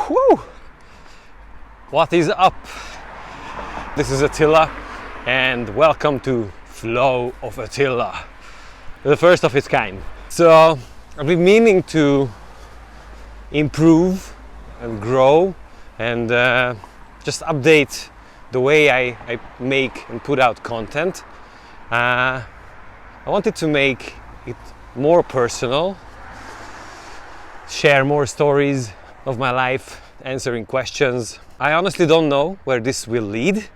Woo! What is up? This is Attila and welcome to Flow of Attila, the first of its kind. So I've been meaning to improve and grow and just update the way I make and put out content. I wanted to make it more personal, share more stories of my life, answering questions. I honestly don't know where this will lead,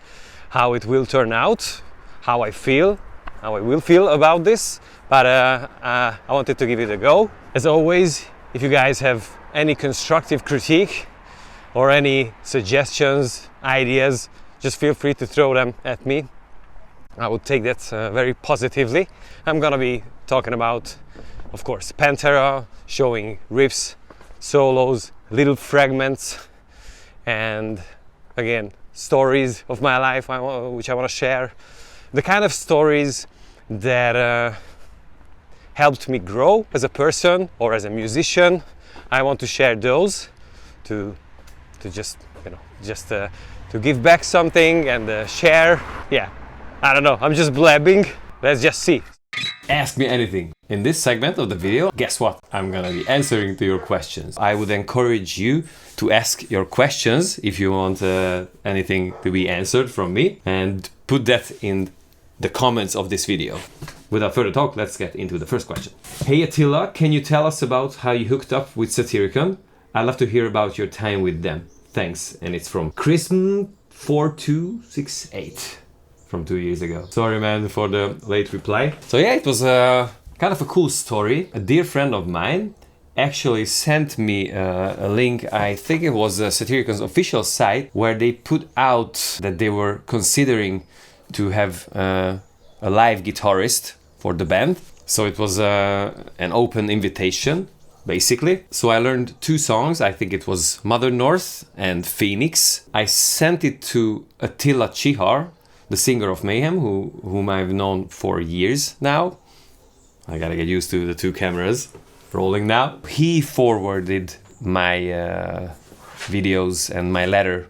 how it will turn out, how I will feel about this, but I wanted to give it a go. As always, if you guys have any constructive critique or any suggestions, ideas, just feel free to throw them at me. I would take that very positively. I'm gonna be talking about, of course, Pantera, showing riffs, solos, little fragments, and again, stories of my life which I want to share. The kind of stories that helped me grow as a person or as a musician. I want to share those to just, to give back something and share. Yeah, I don't know, I'm just blabbing. Let's just see. Ask me anything. In this segment of the video, guess what? I'm gonna be answering to your questions. I would encourage you to ask your questions if you want anything to be answered from me, and put that in the comments of this video. Without further talk, let's get into the first question. Hey Attila, can you tell us about how you hooked up with Satyricon? I'd love to hear about your time with them. Thanks. And it's from Chrism4268. From 2 years ago. Sorry man for the late reply. So yeah, it was kind of a cool story. A dear friend of mine actually sent me a link. I think it was Satyricon's official site, where they put out that they were considering to have a live guitarist for the band. So it was an open invitation, basically. So I learned 2 songs. I think it was Mother North and Phoenix. I sent it to Attila, the singer of Mayhem, whom I've known for years now. I gotta get used to the 2 cameras rolling now. He forwarded my videos and my letter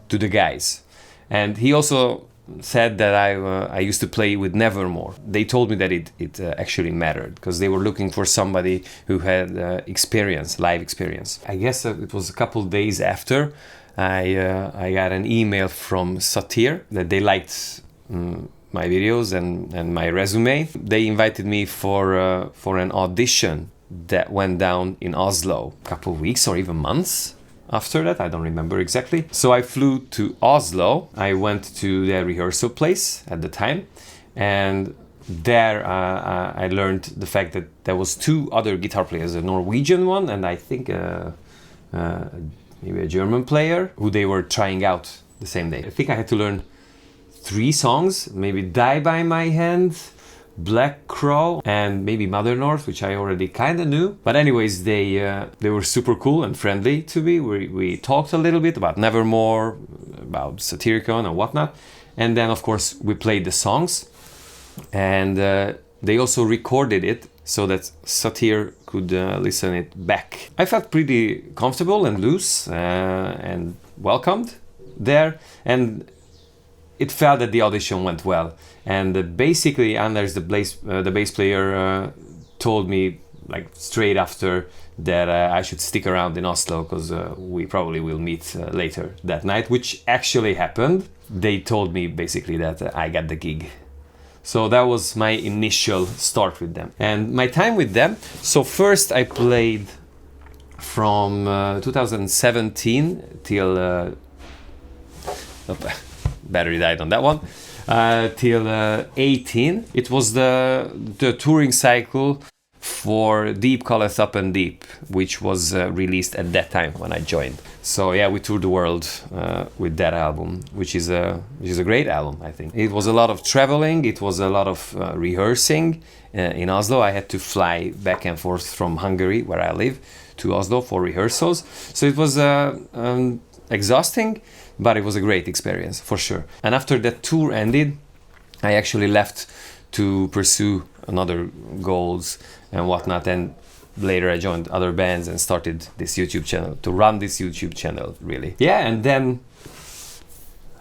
to the guys. And he also said that I used to play with Nevermore. They told me that it actually mattered, because they were looking for somebody who had live experience. I guess it was a couple days after I got an email from Satyr that they liked my videos and my resume. They invited me for an audition that went down in Oslo a couple weeks or even months after that. I don't remember exactly. So I flew to Oslo. I went to their rehearsal place at the time, and there I learned the fact that there was 2 other guitar players, a Norwegian one and I think maybe a German player, who they were trying out the same day. I think I had to learn 3 songs, maybe Die by My Hand, Black Crow, and maybe Mother North, which I already kind of knew. But anyways, they were super cool and friendly to me. We talked a little bit about Nevermore, about Satyricon and whatnot. And then, of course, we played the songs. And they also recorded it so that Satyr could listen it back. I felt pretty comfortable and loose and welcomed there, and it felt that the audition went well. And basically, Anders, the bass player, told me like straight after that I should stick around in Oslo, because we probably will meet later that night, which actually happened. They told me basically that I got the gig. So that was my initial start with them. And my time with them, so first I played from 2017 till battery died on that one, till 18. It was the touring cycle for Deep Calleth Up and Deep, which was released at that time when I joined. So yeah, we toured the world with that album, which is a great album, I think. It was a lot of traveling, it was a lot of rehearsing in Oslo. I had to fly back and forth from Hungary, where I live, to Oslo for rehearsals. So it was exhausting, but it was a great experience for sure. And after that tour ended, I actually left to pursue another goals and whatnot. And later I joined other bands and started this YouTube channel, to run this YouTube channel, really. Yeah, and then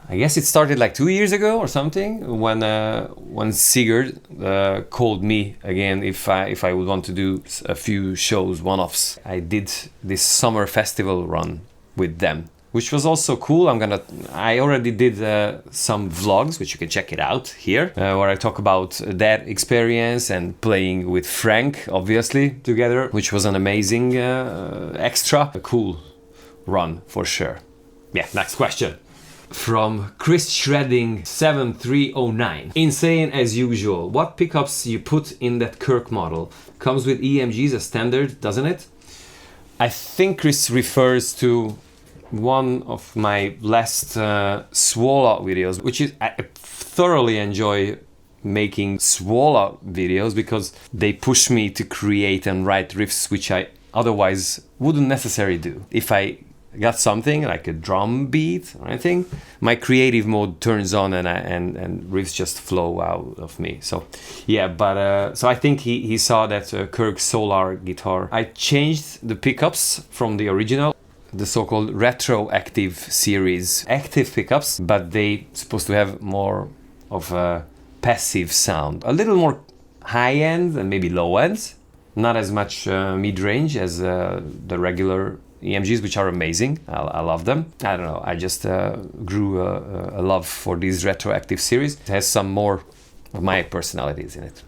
I guess it started like 2 years ago or something, when Sigurd called me again if I would want to do a few shows, one-offs. I did this summer festival run with them, which was also cool. I already did some vlogs, which you can check it out here, where I talk about that experience and playing with Frank, obviously, together, which was an amazing extra. A cool run, for sure. Yeah, next question. From Chris Shredding 7309. Insane as usual. What pickups you put in that Kirk model? Comes with EMGs as standard, doesn't it? I think Chris refers to one of my last swallow videos, which is, I thoroughly enjoy making swallow videos because they push me to create and write riffs which I otherwise wouldn't necessarily do. If I got something like a drum beat or anything, my creative mode turns on and riffs just flow out of me. So yeah, but so I think he saw that Kirk Solar guitar. I changed the pickups from the original, the so-called retroactive series active pickups, but they supposed to have more of a passive sound, a little more high end and maybe low ends, not as much mid-range as the regular EMGs, which are amazing. I love them. I don't know, I just grew a love for this retroactive series. It has some more of my personalities in it.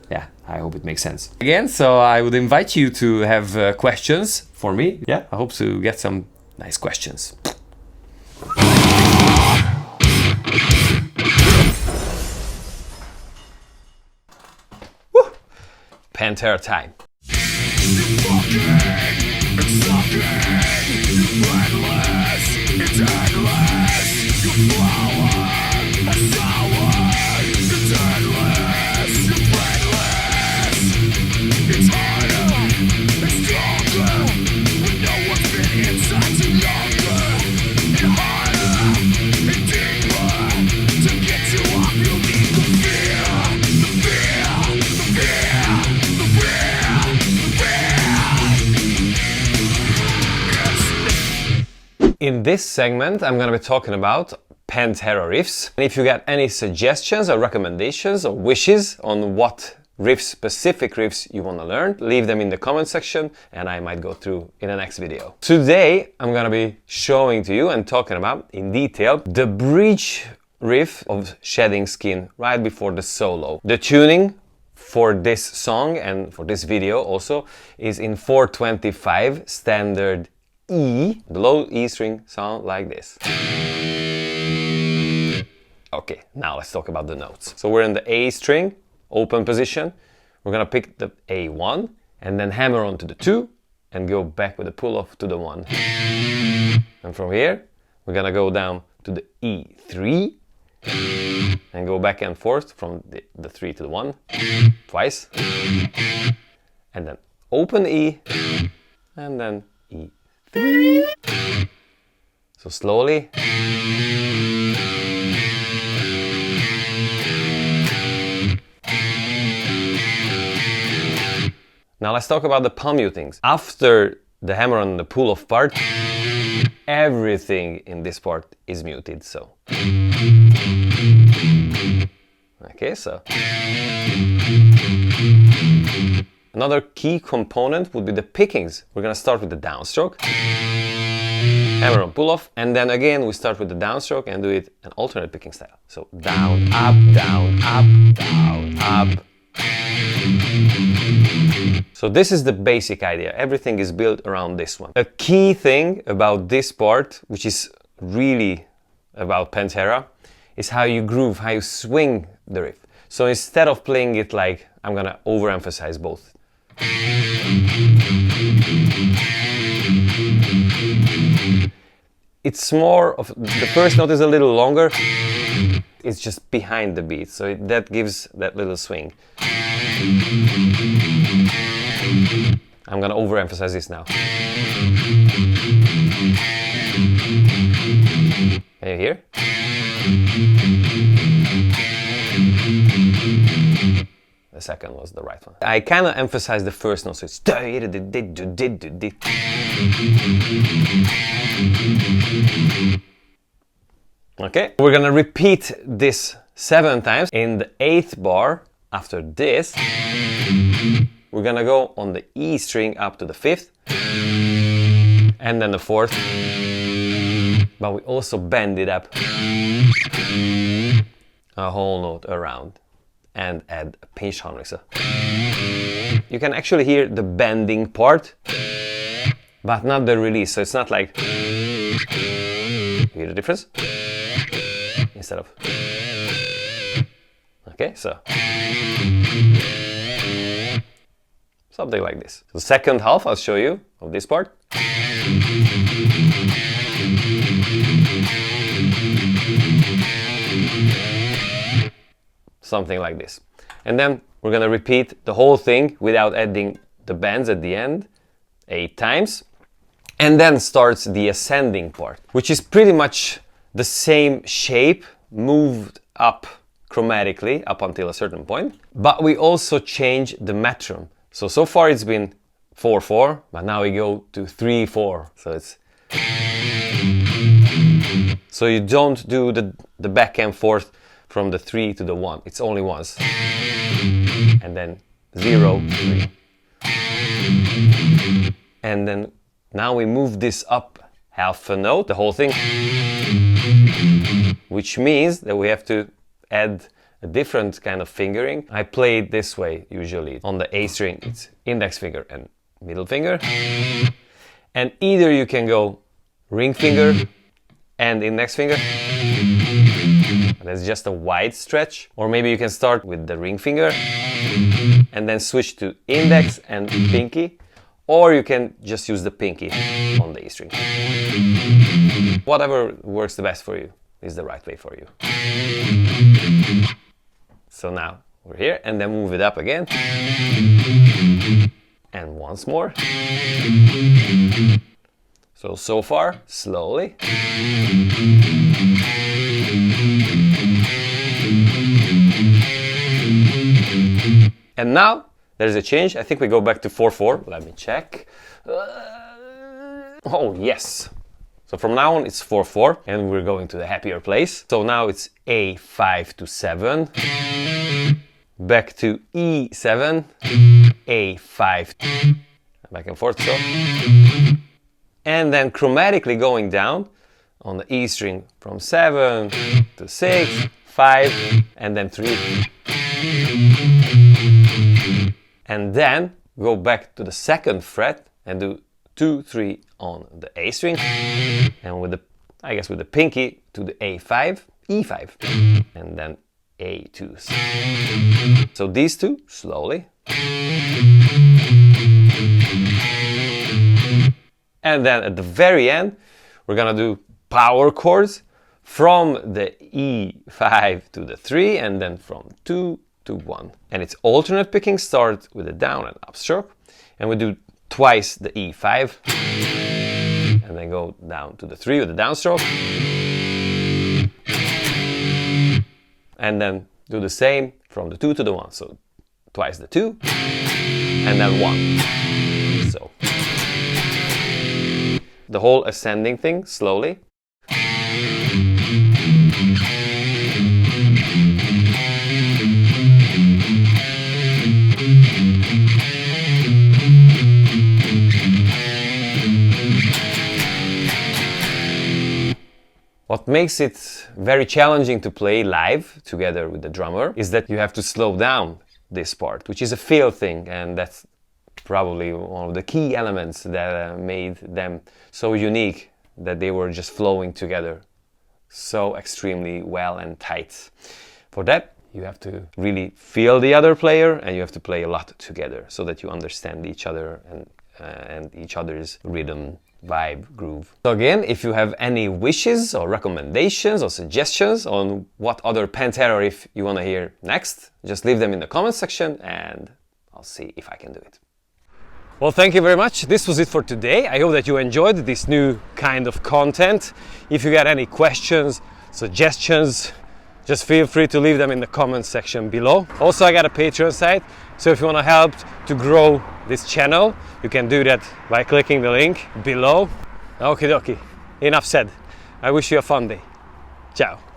Yeah, I hope it makes sense. Again, so I would invite you to have questions for me. Yeah, I hope to get some nice questions. Woo! Pantera time. In this segment, I'm going to be talking about Pantera riffs. And if you got any suggestions or recommendations or wishes on what riffs, specific riffs you want to learn, leave them in the comment section and I might go through in the next video. Today, I'm going to be showing to you and talking about in detail the bridge riff of Shedding Skin right before the solo. The tuning for this song and for this video also is in 425 standard E. The low E string sound like this. Okay, now let's talk about the notes. So we're in the A string, open position. We're gonna pick the A1 and then hammer on to the 2 and go back with a pull off to the 1. And from here, we're gonna go down to the E3 and go back and forth from the 3 to the 1 twice. And then open E and then E3. So slowly. Now let's talk about the palm mutings. After the hammer on the pull off part, everything in this part is muted, so. Okay, so. Another key component would be the pickings. We're gonna start with the downstroke, hammer on pull off, and then again we start with the downstroke and do it an alternate picking style. So down, up, down, up, down, up. So this is the basic idea. Everything is built around this one. A key thing about this part, which is really about Pantera, is how you groove, how you swing the riff. So instead of playing it like, I'm gonna overemphasize both. It's more of, the first note is a little longer, it's just behind the beat, so that gives that little swing. I'm gonna overemphasize this now. Can you hear? the second was the right one. I kind of emphasize the first note, so it's... Okay, we're gonna repeat this 7 times. In the 8th bar, after this, we're gonna go on the E string up to the 5th, and then the 4th, but we also bend it up a whole note around and add a pinch harmonic. So you can actually hear the bending part, but not the release, so it's not like... Hear the difference? Instead of... Okay, so... Something like this. The second half I'll show you of this part. Something like this. And then we're gonna repeat the whole thing without adding the bends at the end 8 times. And then starts the ascending part, which is pretty much the same shape, moved up chromatically up until a certain point. But we also change the metron. So far it's been 4/4, but now we go to 3/4. So it's... So you don't do the back and forth from the 3 to the 1. It's only once. And then 0, 3. And then now we move this up half a note, the whole thing. Which means that we have to add a different kind of fingering. I play it this way usually. On the A string, it's index finger and middle finger. And either you can go ring finger and index finger. That's just a wide stretch. Or maybe you can start with the ring finger and then switch to index and pinky. Or you can just use the pinky on the A string. Whatever works the best for you is the right way for you. So now we're here, and then move it up again. And once more. So far, slowly. And now there's a change. I think we go back to 4/4. Let me check. Oh, yes. So from now on it's 4/4, and we're going to the happier place. So now it's A5 to 7, back to E7, A5, back and forth, so. And then chromatically going down on the E string from 7 to 6, 5, and then 3. And then go back to the 2nd fret and do 2, 3 on the A string, and with the, I guess with the pinky to the A5, E5, and then A2. So these two, slowly. And then at the very end, we're gonna do power chords from the E5 to the 3, and then from 2 to 1. And it's alternate picking, start with a down and up stroke, and we do twice the E5, and then go down to the 3 with the downstroke, and then do the same from the 2 to the 1, so twice the 2, and then 1. So the whole ascending thing, slowly. What makes it very challenging to play live together with the drummer is that you have to slow down this part, which is a feel thing, and that's probably one of the key elements that made them so unique, that they were just flowing together so extremely well and tight. For that, you have to really feel the other player, and you have to play a lot together so that you understand each other and each other's rhythm, vibe, groove. So again, if you have any wishes or recommendations or suggestions on what other Pantera riff you want to hear next, just leave them in the comment section and I'll see if I can do it. Well, thank you very much. This was it for today. I hope that you enjoyed this new kind of content. If you got any questions, suggestions, just feel free to leave them in the comment section below. Also, I got a Patreon site, so if you want to help to grow this channel, you can do that by clicking the link below. Okie dokie, enough said. I wish you a fun day. Ciao.